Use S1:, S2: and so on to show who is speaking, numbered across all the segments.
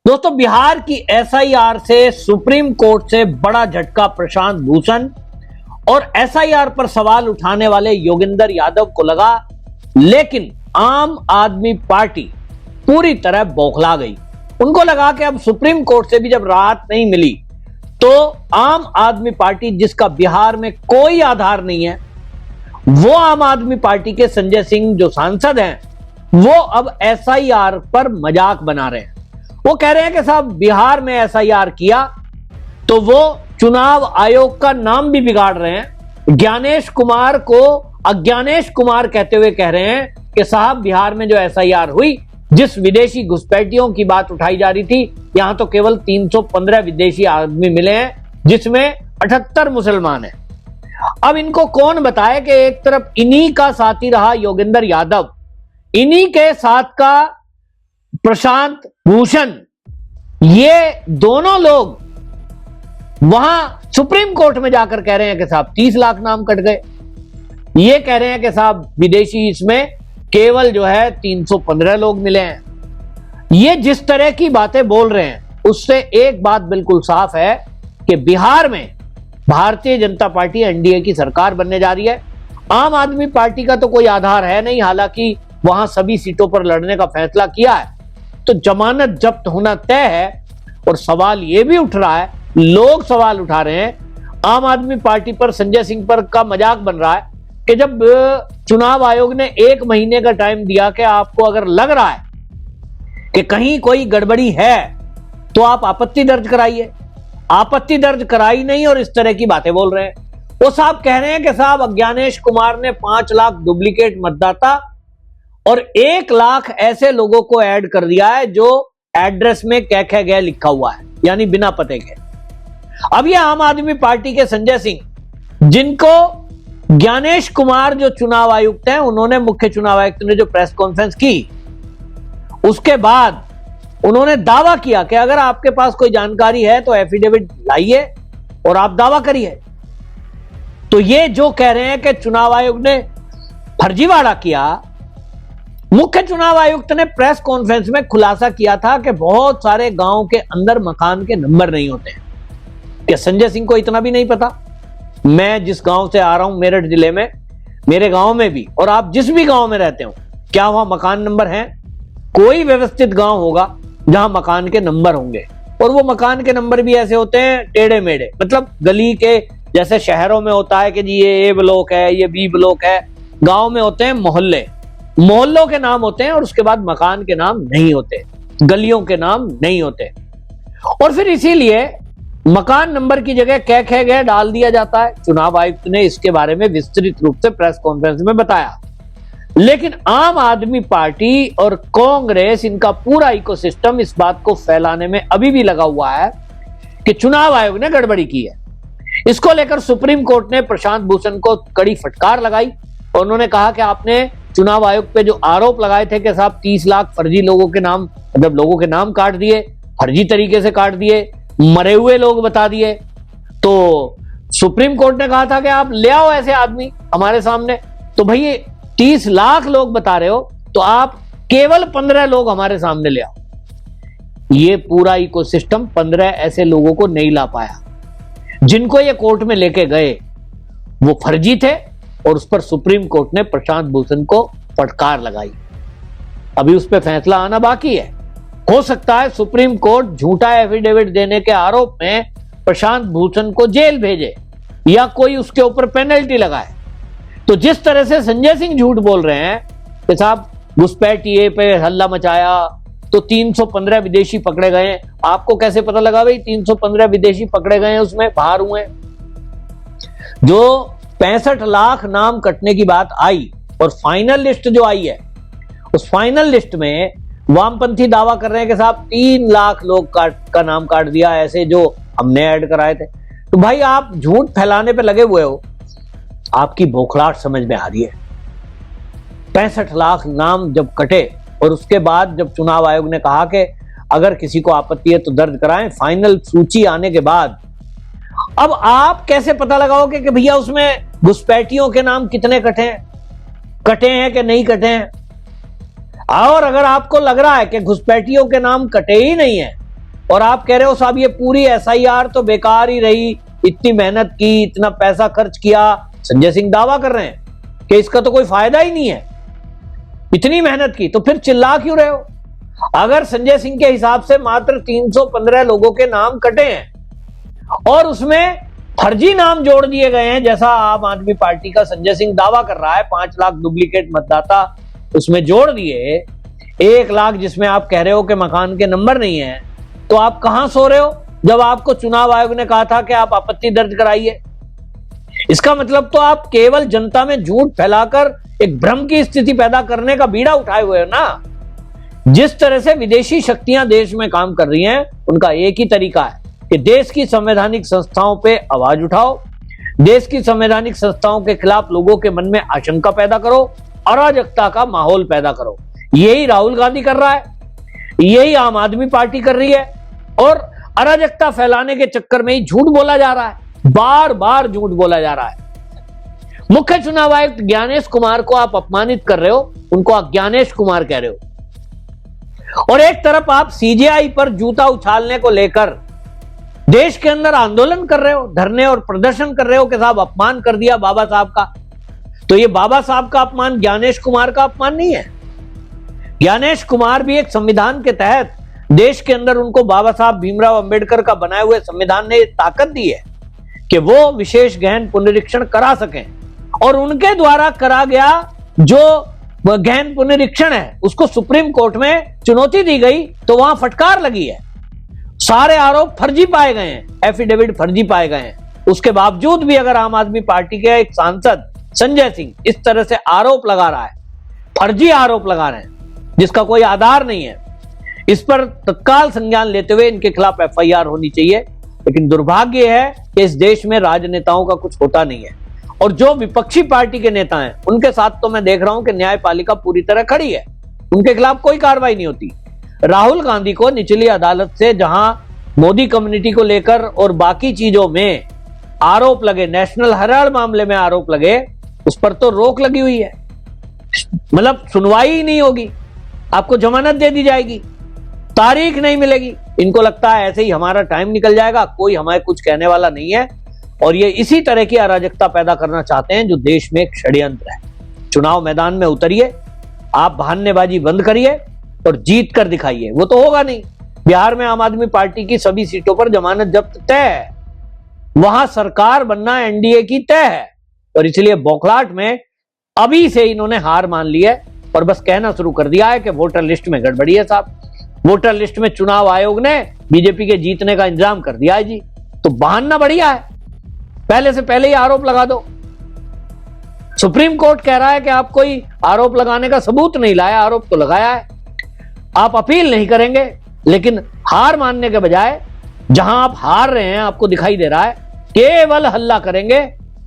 S1: दोस्तों, बिहार की एसआईआर से सुप्रीम कोर्ट से बड़ा झटका प्रशांत भूषण और एसआईआर पर सवाल उठाने वाले योगेंद्र यादव को लगा, लेकिन आम आदमी पार्टी पूरी तरह बौखला गई। उनको लगा कि अब सुप्रीम कोर्ट से भी जब राहत नहीं मिली तो आम आदमी पार्टी, जिसका बिहार में कोई आधार नहीं है, वो आम आदमी पार्टी के संजय सिंह जो सांसद हैं, वो अब एसआईआर पर मजाक बना रहे हैं। वो कह रहे हैं कि साहब बिहार में एसआईआर किया तो वो चुनाव आयोग का नाम भी बिगाड़ रहे हैं। ज्ञानेश कुमार को अज्ञानेश कुमार कहते हुए कह रहे हैं कि साहब बिहार में जो एसआईआर हुई, जिस विदेशी घुसपैठियों की बात उठाई जा रही थी, यहां तो केवल 315 विदेशी आदमी मिले हैं, जिसमें 78 मुसलमान हैं। अब इनको कौन बताए कि एक तरफ इन्हीं का साथी रहा योगेंद्र यादव, इन्हीं के साथ का प्रशांत भूषण, ये दोनों लोग वहां सुप्रीम कोर्ट में जाकर कह रहे हैं कि साहब 30 लाख नाम कट गए। ये कह रहे हैं कि साहब विदेशी इसमें केवल जो है 315 लोग मिले हैं। ये जिस तरह की बातें बोल रहे हैं, उससे एक बात बिल्कुल साफ है कि बिहार में भारतीय जनता पार्टी एनडीए की सरकार बनने जा रही है। आम आदमी पार्टी का तो कोई आधार है नहीं, हालांकि वहां सभी सीटों पर लड़ने का फैसला किया है, तो जमानत जब्त होना तय है। और सवाल यह भी उठ रहा है, लोग सवाल उठा रहे हैं, आम आदमी पार्टी पर, संजय सिंह पर का मजाक बन रहा है कि जब चुनाव आयोग ने 1 महीने का टाइम दिया कि आपको अगर लग रहा है कि कहीं कोई गड़बड़ी है तो आप आपत्ति दर्ज कराइए। आपत्ति दर्ज कराई नहीं और इस तरह की बातें बोल रहे हैं। वो साहब कह रहे हैं कि साहब अज्ञानेश कुमार ने 5 लाख डुप्लीकेट मतदाता और 1 लाख ऐसे लोगों को ऐड कर दिया है जो एड्रेस में कै गए लिखा हुआ है, यानी बिना पते के। अब ये आम आदमी पार्टी के संजय सिंह, जिनको ज्ञानेश कुमार जो चुनाव आयुक्त हैं, उन्होंने, मुख्य चुनाव आयुक्त ने जो प्रेस कॉन्फ्रेंस की, उसके बाद उन्होंने दावा किया कि अगर आपके पास कोई जानकारी है तो एफिडेविट लाइए और आप दावा करिए। तो ये जो कह रहे हैं कि चुनाव आयोग ने फर्जीवाड़ा किया, मुख्य चुनाव आयुक्त ने प्रेस कॉन्फ्रेंस में खुलासा किया था कि बहुत सारे गांव के अंदर मकान के नंबर नहीं होते हैं। क्या संजय सिंह को इतना भी नहीं पता? मैं जिस गांव से आ रहा हूं, मेरठ जिले में, मेरे गांव में भी, और आप जिस भी गांव में रहते हो, क्या वहां मकान नंबर हैं? कोई व्यवस्थित गांव होगा जहां मकान के नंबर होंगे, और वो मकान के नंबर भी ऐसे होते हैं टेढ़े मेढ़े, मतलब गली के, जैसे शहरों में होता है कि जी ये ए ब्लॉक है, ये बी ब्लॉक है। गांव में होते हैं मोहल्ले, मोहल्लों के नाम होते हैं और उसके बाद मकान के नाम नहीं होते, गलियों के नाम नहीं होते। और फिर इसीलिए मकान नंबर की जगह कै गए डाल दिया जाता है। चुनाव आयुक्त ने इसके बारे में विस्तृत रूप से प्रेस कॉन्फ्रेंस में बताया। लेकिन आम आदमी पार्टी और कांग्रेस, इनका पूरा इकोसिस्टम इस बात को फैलाने में अभी भी लगा हुआ है कि चुनाव आयोग ने गड़बड़ी की है। इसको लेकर सुप्रीम कोर्ट ने प्रशांत भूषण को कड़ी फटकार लगाई और उन्होंने कहा कि आपने चुनाव आयोग पे जो आरोप लगाए थे कि साहब 30 लाख फर्जी लोगों के नाम, मतलब लोगों के नाम काट दिए, फर्जी तरीके से काट दिए, मरे हुए लोग बता दिए, तो सुप्रीम कोर्ट ने कहा था कि आप ले आओ ऐसे आदमी हमारे सामने। तो भाई 30 लाख लोग बता रहे हो तो आप केवल 15 लोग हमारे सामने ले आओ। ये पूरा इकोसिस्टम 15 ऐसे लोगों को नहीं ला पाया। जिनको ये कोर्ट में लेके गए वो फर्जी थे और उस पर सुप्रीम कोर्ट ने प्रशांत भूषण को फटकार लगाई। अभी उस पर फैसला आना बाकी है। हो सकता है सुप्रीम कोर्ट झूठा एफिडेविट देने के आरोप में प्रशांत भूषण को जेल भेजे या कोई उसके ऊपर पेनल्टी लगाए। तो जिस तरह से संजय सिंह झूठ बोल रहे हैं कि साहब घुसपैठिए पे हल्ला मचाया तो 315 विदेशी पकड़े गए, आपको कैसे पता लगा भाई 315 विदेशी पकड़े गए हैं, उसमें बाहर हुए? जो 65 लाख नाम कटने की बात आई और फाइनल लिस्ट जो आई है, उस फाइनल लिस्ट में वामपंथी दावा कर रहे हैं कि साहब 3 लाख लोग का नाम काट दिया, ऐसे जो हमने ऐड कराए थे। तो भाई आप झूठ फैलाने पे लगे हुए हो, आपकी बौखलाहट समझ में आ रही है। 65 लाख नाम जब कटे और उसके बाद जब चुनाव आयोग ने कहा कि अगर किसी को आपत्ति है तो दर्ज कराएं, फाइनल सूची आने के बाद अब आप कैसे पता लगाओगे कि भैया उसमें घुसपैठियों के नाम कितने कटे हैं कि नहीं कटे हैं? और अगर आपको लग रहा है कि घुसपैठियों के नाम कटे ही नहीं है और आप कह रहे हो साहब ये पूरी एसआईआर तो बेकार ही रही, इतनी मेहनत की, इतना पैसा खर्च किया। संजय सिंह दावा कर रहे हैं कि इसका तो कोई फायदा ही नहीं है, इतनी मेहनत की, तो फिर चिल्ला क्यों रहे हो? अगर संजय सिंह के हिसाब से मात्र 315 लोगों के नाम कटे हैं और उसमें फर्जी नाम जोड़ दिए गए हैं, जैसा आम आदमी पार्टी का संजय सिंह दावा कर रहा है, 5 लाख डुप्लीकेट मतदाता उसमें जोड़ दिए, 1 लाख जिसमें आप कह रहे हो कि मकान के नंबर नहीं है, तो आप कहां सो रहे हो जब आपको चुनाव आयोग ने कहा था कि आप आपत्ति दर्ज कराइए? इसका मतलब तो आप केवल जनता में झूठ फैलाकर एक भ्रम की स्थिति पैदा करने का बीड़ा उठाए हुए हो ना। जिस तरह से विदेशी शक्तियां देश में काम कर रही हैं, उनका एक ही तरीका है कि देश की संवैधानिक संस्थाओं पे आवाज उठाओ, देश की संवैधानिक संस्थाओं के खिलाफ लोगों के मन में आशंका पैदा करो, अराजकता का माहौल पैदा करो। यही राहुल गांधी कर रहा है, यही आम आदमी पार्टी कर रही है, और अराजकता फैलाने के चक्कर में ही झूठ बोला जा रहा है, बार बार झूठ बोला जा रहा है। मुख्य चुनाव आयुक्त ज्ञानेश कुमार को आप अपमानित कर रहे हो, उनको आप ज्ञानेश कुमार कह रहे हो, और एक तरफ आप सीजेआई पर जूता उछालने को लेकर देश के अंदर आंदोलन कर रहे हो, धरने और प्रदर्शन कर रहे हो कि साहब अपमान कर दिया बाबा साहब का। तो ये बाबा साहब का अपमान ज्ञानेश कुमार का अपमान नहीं है। ज्ञानेश कुमार भी एक संविधान के तहत देश के अंदर उनको बाबा साहब भीमराव अंबेडकर का बनाए हुए संविधान ने ताकत दी है कि वो विशेष गहन पुनरीक्षण करा सकें, और उनके द्वारा करा गया जो गहन पुनरीक्षण है उसको सुप्रीम कोर्ट में चुनौती दी गई, तो वहां फटकार लगी है। सारे आरोप फर्जी पाए गए हैं, एफिडेविट फर्जी पाए गए हैं। उसके बावजूद भी अगर आम आदमी पार्टी के एक सांसद संजय सिंह इस तरह से आरोप लगा रहा है, फर्जी आरोप लगा रहे हैं जिसका कोई आधार नहीं है, इस पर तत्काल संज्ञान लेते हुए इनके खिलाफ एफआईआर होनी चाहिए। लेकिन दुर्भाग्य है कि इस देश में राजनेताओं का कुछ होता नहीं है, और जो विपक्षी पार्टी के नेता हैं उनके साथ तो मैं देख रहा हूं कि न्यायपालिका पूरी तरह खड़ी है, उनके खिलाफ कोई कार्रवाई नहीं होती। राहुल गांधी को निचली अदालत से जहां मोदी कम्युनिटी को लेकर और बाकी चीजों में आरोप लगे, नेशनल हेराल्ड मामले में आरोप लगे, उस पर तो रोक लगी हुई है, मतलब सुनवाई ही नहीं होगी, आपको जमानत दे दी जाएगी, तारीख नहीं मिलेगी। इनको लगता है ऐसे ही हमारा टाइम निकल जाएगा, कोई हमें कुछ कहने वाला नहीं है, और ये इसी तरह की अराजकता पैदा करना चाहते हैं जो देश में एक षड्यंत्र है। चुनाव मैदान में उतरिए, आप बहानेबाजी बंद करिए और जीत कर दिखाइए। वो तो होगा नहीं। बिहार में आम आदमी पार्टी की सभी सीटों पर जमानत जब्त तय है, वहां सरकार बनना एनडीए की तय है, और इसलिए बौखलाहट में अभी से इन्होंने हार मान ली है और बस कहना शुरू कर दिया है कि वोटर लिस्ट में गड़बड़ी है साहब, वोटर लिस्ट में चुनाव आयोग ने बीजेपी के जीतने का इंतजाम कर दिया है जी। तो बहाना बढ़िया है, पहले से पहले ही आरोप लगा दो। सुप्रीम कोर्ट कह रहा है कि आप कोई आरोप लगाने का सबूत नहीं लाया, आरोप तो लगाया है। आप अपील नहीं करेंगे, लेकिन हार मानने के बजाय जहां आप हार रहे हैं आपको दिखाई दे रहा है, केवल हल्ला करेंगे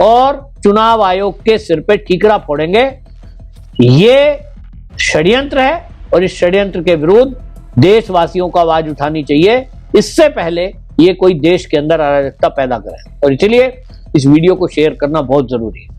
S1: और चुनाव आयोग के सिर पे ठीकरा फोड़ेंगे। ये षड्यंत्र है और इस षड्यंत्र के विरुद्ध देशवासियों को आवाज उठानी चाहिए, इससे पहले ये कोई देश के अंदर अराजकता पैदा करे। और इसलिए इस वीडियो को शेयर करना बहुत जरूरी है।